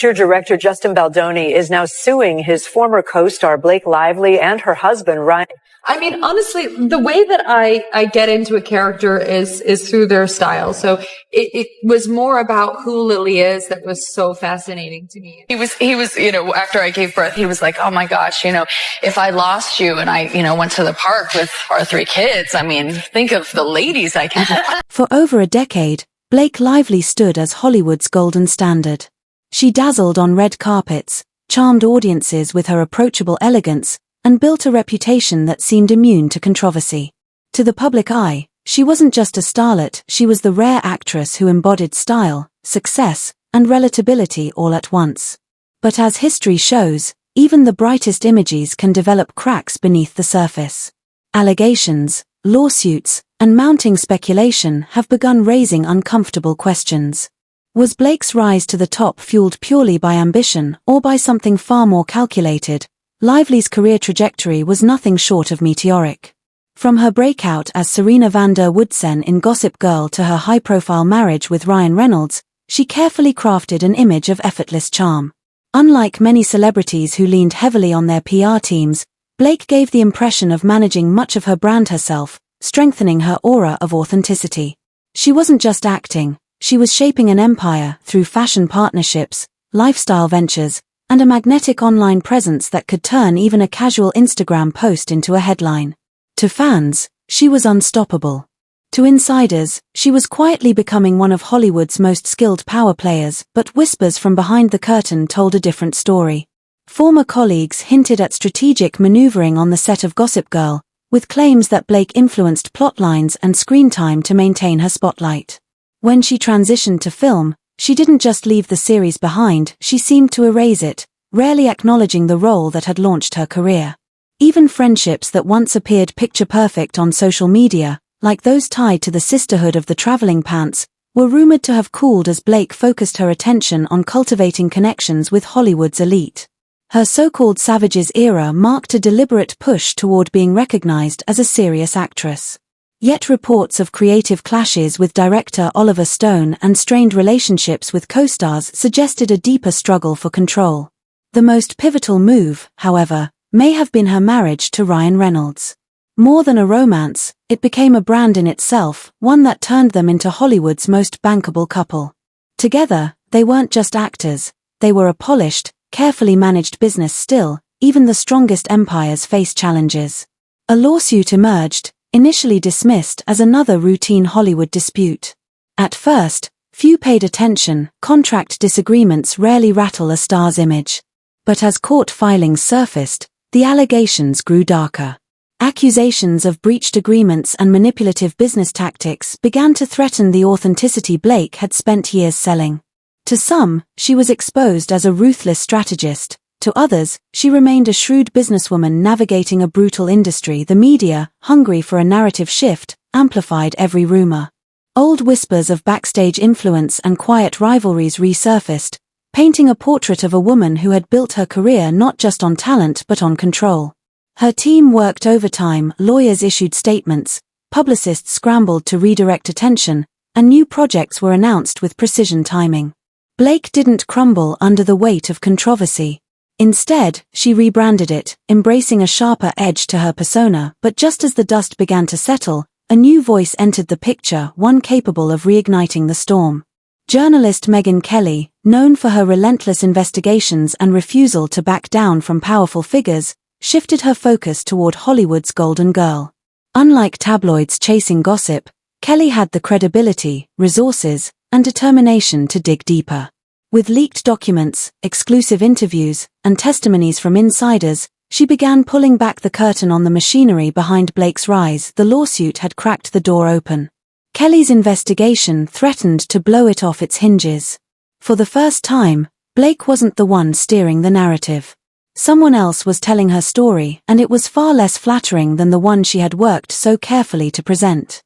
Director Justin Baldoni is now suing his former co-star Blake Lively and her husband Ryan. I mean, honestly, the way that I get into a character is through their style. So it was more about who Lily is that was so fascinating to me. He was, after I gave birth, he was like, oh my gosh, if I lost you and I, went to the park with our 3 kids, I mean, think of the ladies I can. For over a decade, Blake Lively stood as Hollywood's golden standard. She dazzled on red carpets, charmed audiences with her approachable elegance, and built a reputation that seemed immune to controversy. To the public eye, she wasn't just a starlet, she was the rare actress who embodied style, success, and relatability all at once. But as history shows, even the brightest images can develop cracks beneath the surface. Allegations, lawsuits, and mounting speculation have begun raising uncomfortable questions. Was Blake's rise to the top fueled purely by ambition or by something far more calculated? Lively's career trajectory was nothing short of meteoric. From her breakout as Serena van der Woodsen in Gossip Girl to her high-profile marriage with Ryan Reynolds, she carefully crafted an image of effortless charm. Unlike many celebrities who leaned heavily on their PR teams, Blake gave the impression of managing much of her brand herself, strengthening her aura of authenticity. She wasn't just acting, she was shaping an empire through fashion partnerships, lifestyle ventures, and a magnetic online presence that could turn even a casual Instagram post into a headline. To fans, she was unstoppable. To insiders, she was quietly becoming one of Hollywood's most skilled power players, but whispers from behind the curtain told a different story. Former colleagues hinted at strategic maneuvering on the set of Gossip Girl, with claims that Blake influenced plotlines and screen time to maintain her spotlight. When she transitioned to film, she didn't just leave the series behind, she seemed to erase it, rarely acknowledging the role that had launched her career. Even friendships that once appeared picture-perfect on social media, like those tied to the sisterhood of the traveling pants, were rumored to have cooled as Blake focused her attention on cultivating connections with Hollywood's elite. Her so-called Savages era marked a deliberate push toward being recognized as a serious actress. Yet reports of creative clashes with director Oliver Stone and strained relationships with co-stars suggested a deeper struggle for control. The most pivotal move, however, may have been her marriage to Ryan Reynolds. More than a romance, it became a brand in itself, one that turned them into Hollywood's most bankable couple. Together, they weren't just actors, they were a polished, carefully managed business still, even the strongest empires face challenges. A lawsuit emerged, initially dismissed as another routine Hollywood dispute. At first, few paid attention, contract disagreements rarely rattle a star's image. But as court filings surfaced, the allegations grew darker. Accusations of breached agreements and manipulative business tactics began to threaten the authenticity Blake had spent years selling. To some, she was exposed as a ruthless strategist. To others, she remained a shrewd businesswoman navigating a brutal industry. The media, hungry for a narrative shift, amplified every rumor. Old whispers of backstage influence and quiet rivalries resurfaced, painting a portrait of a woman who had built her career not just on talent but on control. Her team worked overtime, lawyers issued statements, publicists scrambled to redirect attention, and new projects were announced with precision timing. Blake didn't crumble under the weight of controversy. Instead, she rebranded it, embracing a sharper edge to her persona, but just as the dust began to settle, a new voice entered the picture, one capable of reigniting the storm. Journalist Megyn Kelly, known for her relentless investigations and refusal to back down from powerful figures, shifted her focus toward Hollywood's golden girl. Unlike tabloids chasing gossip, Kelly had the credibility, resources, and determination to dig deeper. With leaked documents, exclusive interviews, and testimonies from insiders, she began pulling back the curtain on the machinery behind Blake's rise. The lawsuit had cracked the door open. Kelly's investigation threatened to blow it off its hinges. For the first time, Blake wasn't the one steering the narrative. Someone else was telling her story, and it was far less flattering than the one she had worked so carefully to present.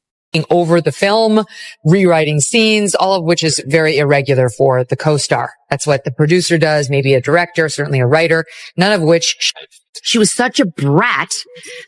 Over the film, rewriting scenes, all of which is very irregular for the co-star. That's what the producer does, maybe a director, certainly a writer, none of which. She was such a brat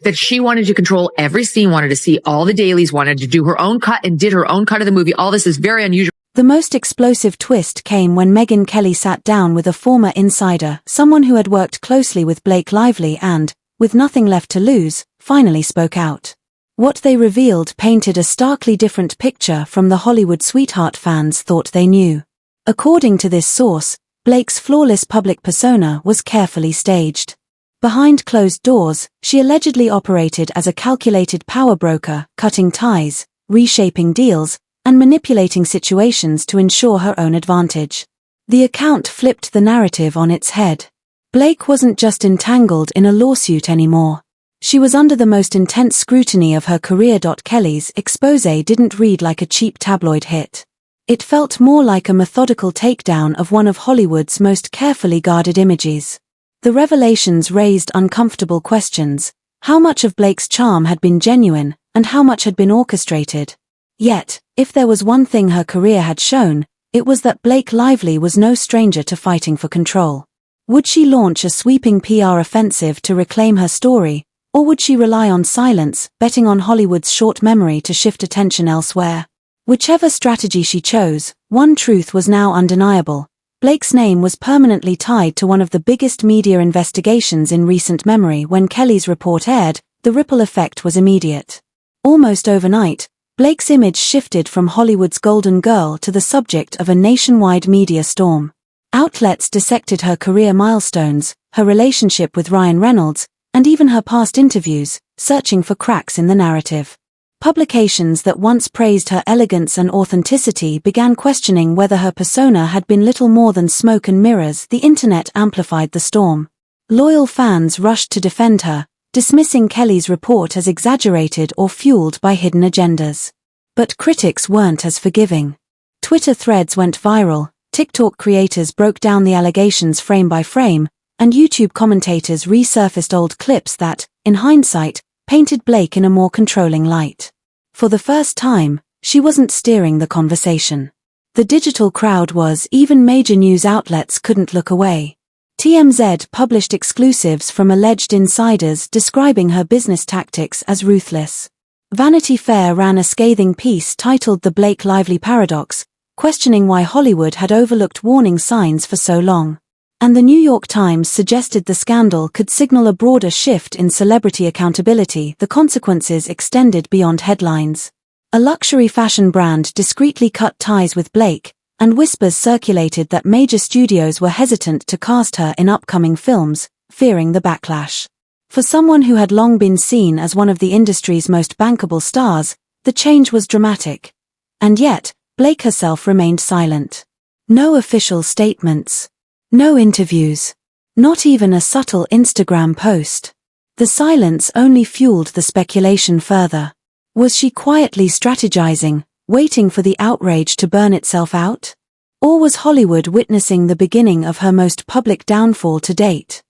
that she wanted to control every scene, wanted to see all the dailies, wanted to do her own cut and did her own cut of the movie. All this is very unusual. The most explosive twist came when Megyn Kelly sat down with a former insider, someone who had worked closely with Blake Lively and, with nothing left to lose, finally spoke out. What they revealed painted a starkly different picture from the Hollywood sweetheart fans thought they knew. According to this source, Blake's flawless public persona was carefully staged. Behind closed doors, she allegedly operated as a calculated power broker, cutting ties, reshaping deals, and manipulating situations to ensure her own advantage. The account flipped the narrative on its head. Blake wasn't just entangled in a lawsuit anymore. She was under the most intense scrutiny of her career. Kelly's exposé didn't read like a cheap tabloid hit. It felt more like a methodical takedown of one of Hollywood's most carefully guarded images. The revelations raised uncomfortable questions: how much of Blake's charm had been genuine, and how much had been orchestrated? Yet, if there was one thing her career had shown, it was that Blake Lively was no stranger to fighting for control. Would she launch a sweeping PR offensive to reclaim her story, or would she rely on silence, betting on Hollywood's short memory to shift attention elsewhere? Whichever strategy she chose, one truth was now undeniable: Blake's name was permanently tied to one of the biggest media investigations in recent memory. When Kelly's report aired, the ripple effect was immediate. Almost overnight, Blake's image shifted from Hollywood's golden girl to the subject of a nationwide media storm. Outlets dissected her career milestones, her relationship with Ryan Reynolds, and even her past interviews, searching for cracks in the narrative. Publications that once praised her elegance and authenticity began questioning whether her persona had been little more than smoke and mirrors. The internet amplified the storm. Loyal fans rushed to defend her, dismissing Kelly's report as exaggerated or fueled by hidden agendas. But critics weren't as forgiving. Twitter threads went viral, TikTok creators broke down the allegations frame by frame, and YouTube commentators resurfaced old clips that, in hindsight, painted Blake in a more controlling light. For the first time, she wasn't steering the conversation. The digital crowd was. Even major news outlets couldn't look away. TMZ published exclusives from alleged insiders describing her business tactics as ruthless. Vanity Fair ran a scathing piece titled The Blake Lively Paradox, questioning why Hollywood had overlooked warning signs for so long. And the New York Times suggested the scandal could signal a broader shift in celebrity accountability. The consequences extended beyond headlines. A luxury fashion brand discreetly cut ties with Blake, and whispers circulated that major studios were hesitant to cast her in upcoming films, fearing the backlash. For someone who had long been seen as one of the industry's most bankable stars, the change was dramatic. And yet, Blake herself remained silent. No official statements. No interviews. Not even a subtle Instagram post. The silence only fueled the speculation further. Was she quietly strategizing, waiting for the outrage to burn itself out? Or was Hollywood witnessing the beginning of her most public downfall to date?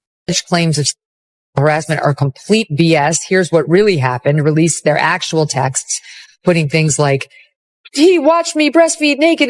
Claims of harassment are complete BS. Here's what really happened. Released their actual texts, putting things like, he watched me breastfeed naked.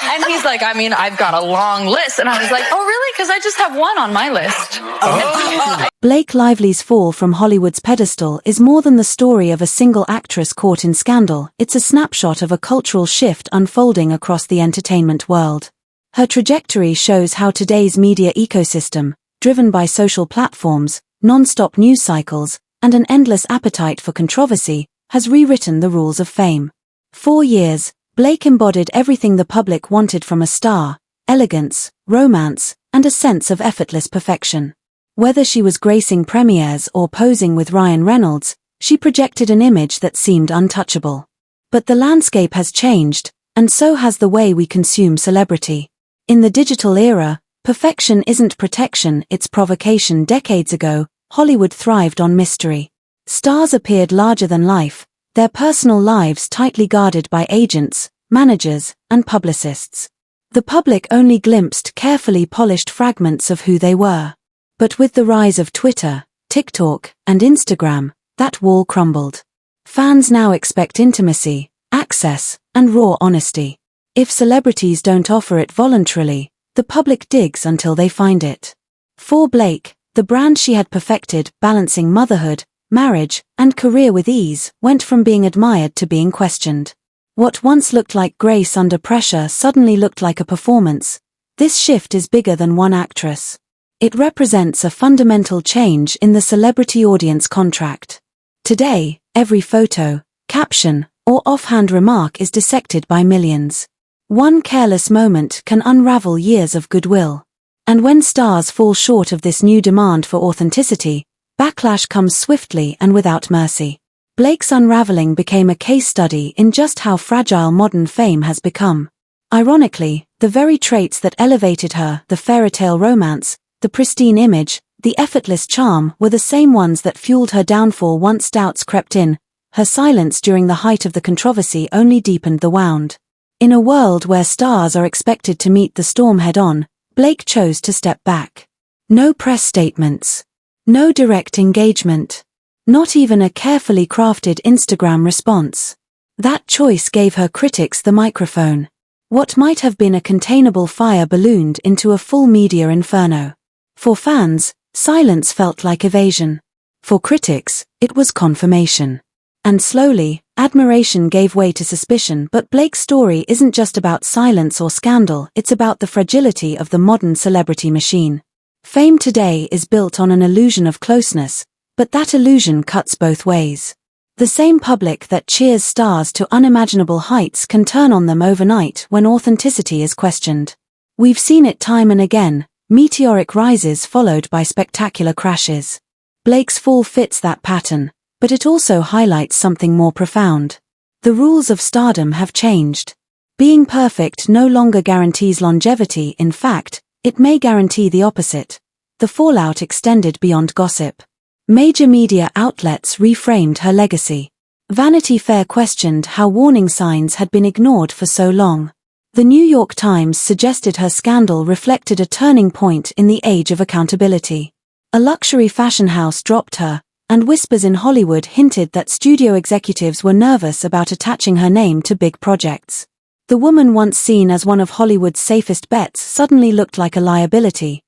And he's like, I mean, I've got a long list. And I was like, oh, really? Because I just have one on my list. Blake Lively's fall from Hollywood's pedestal is more than the story of a single actress caught in scandal. It's a snapshot of a cultural shift unfolding across the entertainment world. Her trajectory shows how today's media ecosystem, driven by social platforms, non-stop news cycles, and an endless appetite for controversy, has rewritten the rules of fame. 4 years, Blake embodied everything the public wanted from a star: elegance, romance, and a sense of effortless perfection. Whether she was gracing premieres or posing with Ryan Reynolds, she projected an image that seemed untouchable. But the landscape has changed, and so has the way we consume celebrity. In the digital era, perfection isn't protection, it's provocation. Decades ago, Hollywood thrived on mystery. Stars appeared larger than life, their personal lives tightly guarded by agents, managers, and publicists. The public only glimpsed carefully polished fragments of who they were. But with the rise of Twitter, TikTok, and Instagram, that wall crumbled. Fans now expect intimacy, access, and raw honesty. If celebrities don't offer it voluntarily, the public digs until they find it. For Blake, the brand she had perfected, balancing motherhood, marriage, and career with ease, went from being admired to being questioned. What once looked like grace under pressure suddenly looked like a performance. This shift is bigger than one actress. It represents a fundamental change in the celebrity audience contract. Today, every photo, caption, or offhand remark is dissected by millions. One careless moment can unravel years of goodwill. And when stars fall short of this new demand for authenticity, backlash comes swiftly and without mercy. Blake's unraveling became a case study in just how fragile modern fame has become. Ironically, the very traits that elevated her, the fairytale romance, the pristine image, the effortless charm, were the same ones that fueled her downfall once doubts crept in. Her silence during the height of the controversy only deepened the wound. In a world where stars are expected to meet the storm head-on, Blake chose to step back. No press statements. No direct engagement. Not even a carefully crafted Instagram response. That choice gave her critics the microphone. What might have been a containable fire ballooned into a full media inferno. For fans, silence felt like evasion. For critics, it was confirmation. And slowly, admiration gave way to suspicion. But Blake's story isn't just about silence or scandal, it's about the fragility of the modern celebrity machine. Fame today is built on an illusion of closeness, but that illusion cuts both ways. The same public that cheers stars to unimaginable heights can turn on them overnight when authenticity is questioned. We've seen it time and again, meteoric rises followed by spectacular crashes. Blake's fall fits that pattern, but it also highlights something more profound. The rules of stardom have changed. Being perfect no longer guarantees longevity. In fact, it may guarantee the opposite. The fallout extended beyond gossip. Major media outlets reframed her legacy. Vanity Fair questioned how warning signs had been ignored for so long. The New York Times suggested her scandal reflected a turning point in the age of accountability. A luxury fashion house dropped her, and whispers in Hollywood hinted that studio executives were nervous about attaching her name to big projects. The woman once seen as one of Hollywood's safest bets suddenly looked like a liability.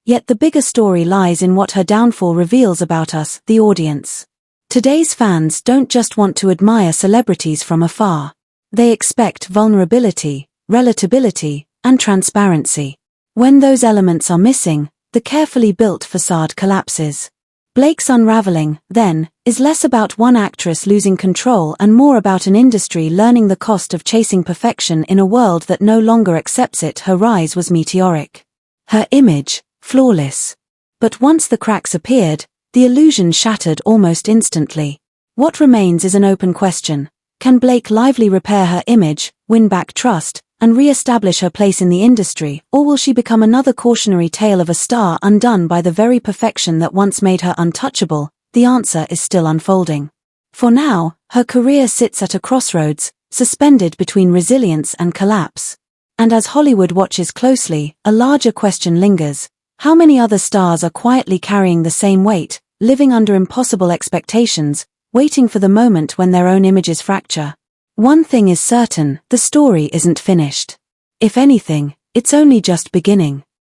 Yet the bigger story lies in what her downfall reveals about us, the audience. Today's fans don't just want to admire celebrities from afar. They expect vulnerability, relatability, and transparency. When those elements are missing, the carefully built facade collapses. Blake's unraveling, then, is less about one actress losing control and more about an industry learning the cost of chasing perfection in a world that no longer accepts it. Her rise was meteoric. Her image, flawless. But once the cracks appeared, the illusion shattered almost instantly. What remains is an open question. Can Blake Lively repair her image, win back trust, and re-establish her place in the industry, or will she become another cautionary tale of a star undone by the very perfection that once made her untouchable? The answer is still unfolding. For now, her career sits at a crossroads, suspended between resilience and collapse. And as Hollywood watches closely, a larger question lingers. How many other stars are quietly carrying the same weight, living under impossible expectations, waiting for the moment when their own images fracture? One thing is certain, the story isn't finished. If anything, it's only just beginning.